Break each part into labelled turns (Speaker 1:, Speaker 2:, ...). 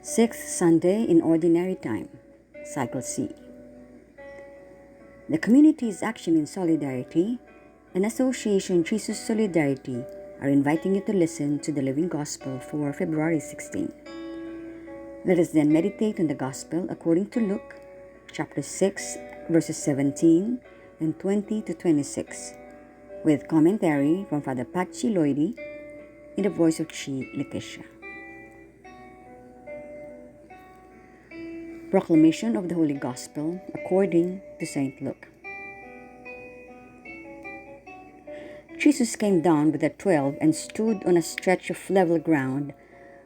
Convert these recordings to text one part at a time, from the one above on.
Speaker 1: Sixth Sunday in Ordinary Time, Cycle C. The community's Action in Solidarity and Association Jesus Solidarity are inviting you to listen to the Living Gospel for February 16. Let us then meditate on the Gospel according to Luke, chapter 6, verses 17 and 20 to 26, with commentary from Father Patxi Loidi in the voice of Chi Liquicia. Proclamation of the Holy Gospel according to St. Luke. Jesus came down with the 12 and stood on a stretch of level ground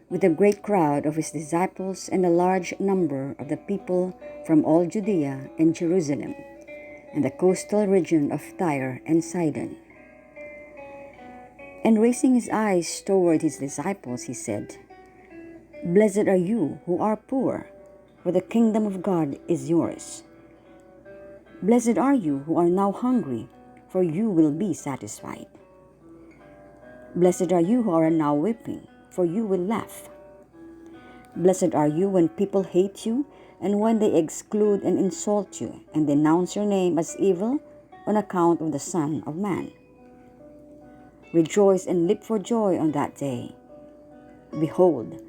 Speaker 1: with a great crowd of his disciples and a large number of the people from all Judea and Jerusalem and the coastal region of Tyre and Sidon. And raising his eyes toward his disciples, he said, "Blessed are you who are poor, for the kingdom of God is yours. Blessed are you who are now hungry, for you will be satisfied. Blessed are you who are now weeping, for you will laugh. Blessed are you when people hate you, and when they exclude and insult you, and denounce your name as evil on account of the Son of Man. Rejoice and leap for joy on that day. Behold,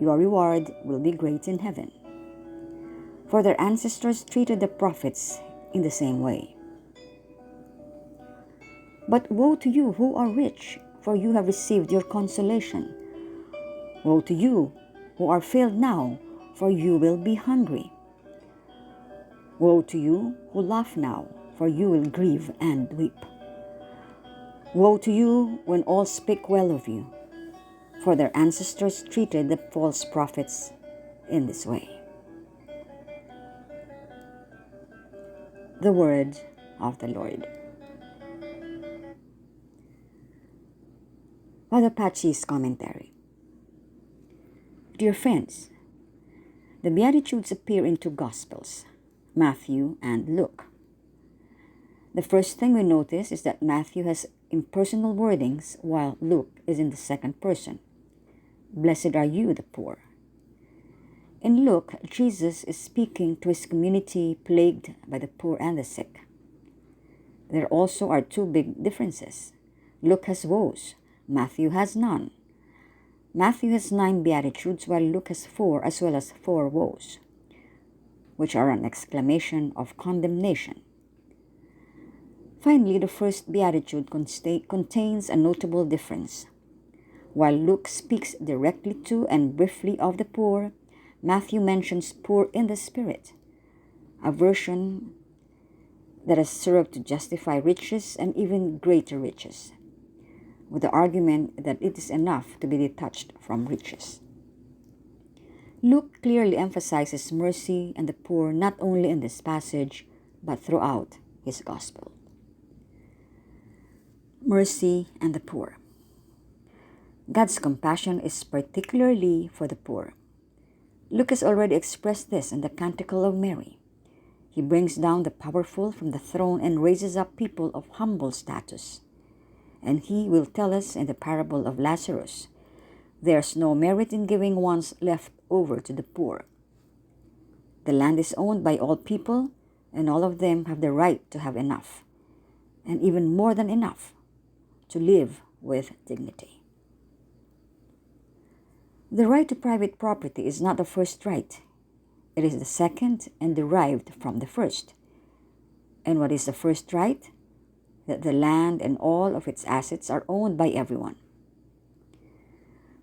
Speaker 1: your reward will be great in heaven. For their ancestors treated the prophets in the same way. But woe to you who are rich, for you have received your consolation. Woe to you who are filled now, for you will be hungry. Woe to you who laugh now, for you will grieve and weep. Woe to you when all speak well of you, for their ancestors treated the false prophets in this way." The word of the Lord. Father Patxi's commentary. Dear friends, the Beatitudes appear in two Gospels, Matthew and Luke. The first thing we notice is that Matthew has impersonal wordings while Luke is in the second person. Blessed are you, the poor. In Luke, Jesus is speaking to his community plagued by the poor and the sick. There also are two big differences. Luke has woes, Matthew has none. Matthew has 9 Beatitudes, while Luke has 4 as well as 4 woes, which are an exclamation of condemnation. Finally, the first Beatitude contains a notable difference. While Luke speaks directly to and briefly of the poor, Matthew mentions poor in the spirit, a version that has served to justify riches and even greater riches, with the argument that it is enough to be detached from riches. Luke clearly emphasizes mercy and the poor not only in this passage, but throughout his gospel. Mercy and the poor. God's compassion is particularly for the poor. Luke has already expressed this in the Canticle of Mary. He brings down the powerful from the throne and raises up people of humble status. And he will tell us in the parable of Lazarus, there's no merit in giving one's left over to the poor. The land is owned by all people, and all of them have the right to have enough, and even more than enough, to live with dignity. The right to private property is not the first right. It is the second and derived from the first. And what is the first right? That the land and all of its assets are owned by everyone.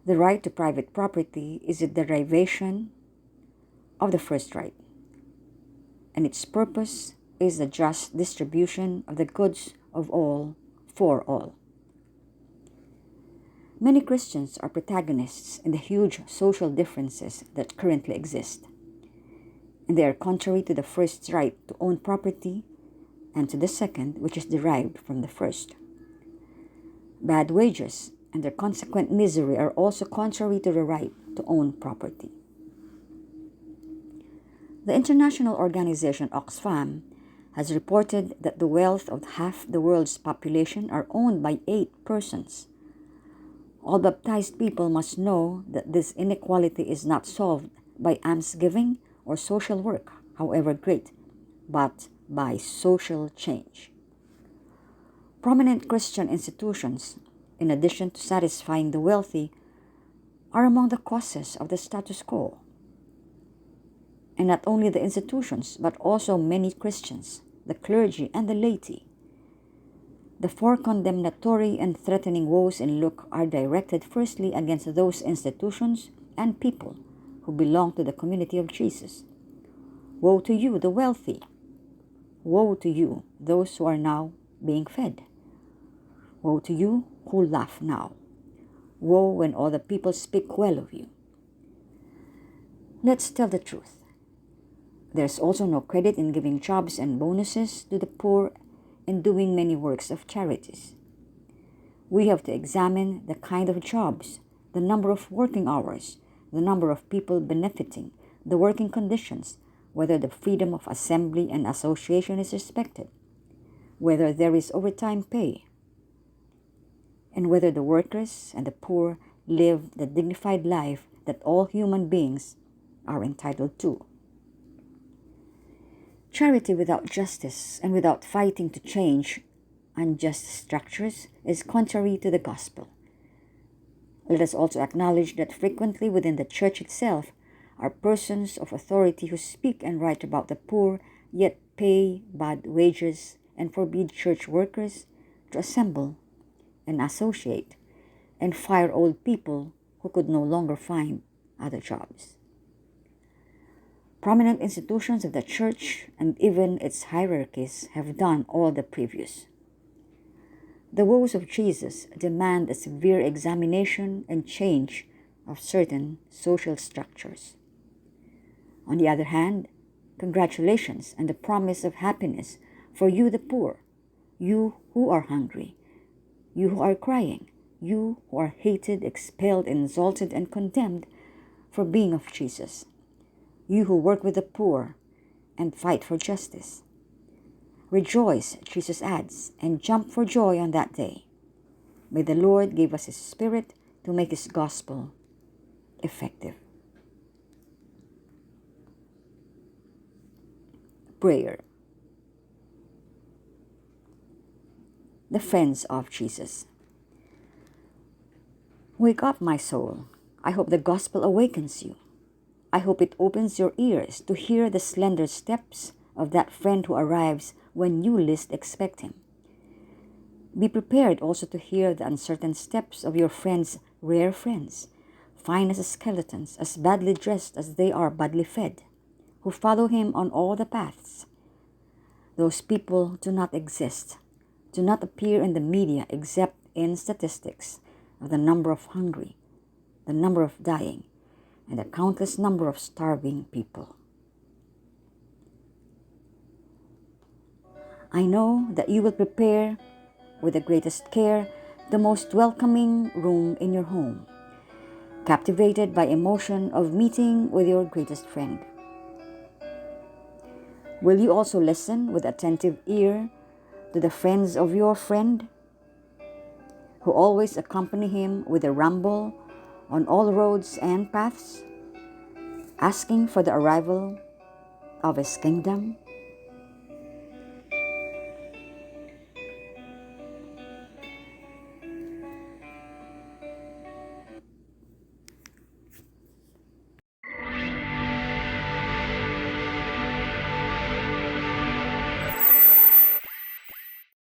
Speaker 1: The right to private property is a derivation of the first right, and its purpose is the just distribution of the goods of all for all. Many Christians are protagonists in the huge social differences that currently exist, and they are contrary to the first right to own property and to the second, which is derived from the first. Bad wages and their consequent misery are also contrary to the right to own property. The international organization Oxfam has reported that the wealth of half the world's population are owned by 8 persons. All baptized people must know that this inequality is not solved by almsgiving or social work, however great, but by social change. Prominent Christian institutions, in addition to satisfying the wealthy, are among the causes of the status quo. And not only the institutions, but also many Christians, the clergy, and the laity. The four condemnatory and threatening woes in Luke are directed firstly against those institutions and people who belong to the community of Jesus. Woe to you, the wealthy! Woe to you, those who are now being fed! Woe to you who laugh now! Woe when all the people speak well of you! Let's tell the truth. There's also no credit in giving jobs and bonuses to the poor and doing many works of charities. We have to examine the kind of jobs, the number of working hours, the number of people benefiting, the working conditions, whether the freedom of assembly and association is respected, whether there is overtime pay, and whether the workers and the poor live the dignified life that all human beings are entitled to. Charity without justice and without fighting to change unjust structures is contrary to the gospel. Let us also acknowledge that frequently within the church itself are persons of authority who speak and write about the poor, yet pay bad wages and forbid church workers to assemble and associate, and fire old people who could no longer find other jobs. Prominent institutions of the church and even its hierarchies have done all the previous. The woes of Jesus demand a severe examination and change of certain social structures. On the other hand, congratulations and the promise of happiness for you the poor, you who are hungry, you who are crying, you who are hated, expelled, insulted, and condemned for being of Jesus, you who work with the poor and fight for justice. Rejoice, Jesus adds, and jump for joy on that day. May the Lord give us His Spirit to make His gospel effective. Prayer. The friends of Jesus. Wake up, my soul. I hope the gospel awakens you. I hope it opens your ears to hear the slender steps of that friend who arrives when you least expect him. Be prepared also to hear the uncertain steps of your friend's rare friends, fine as skeletons, as badly dressed as they are badly fed, who follow him on all the paths. Those people do not exist, do not appear in the media except in statistics of the number of hungry, the number of dying, and the countless number of starving people. I know that you will prepare with the greatest care the most welcoming room in your home, captivated by emotion of meeting with your greatest friend. Will you also listen with attentive ear to the friends of your friend, who always accompany him with a ramble on all roads and paths, asking for the arrival of his kingdom?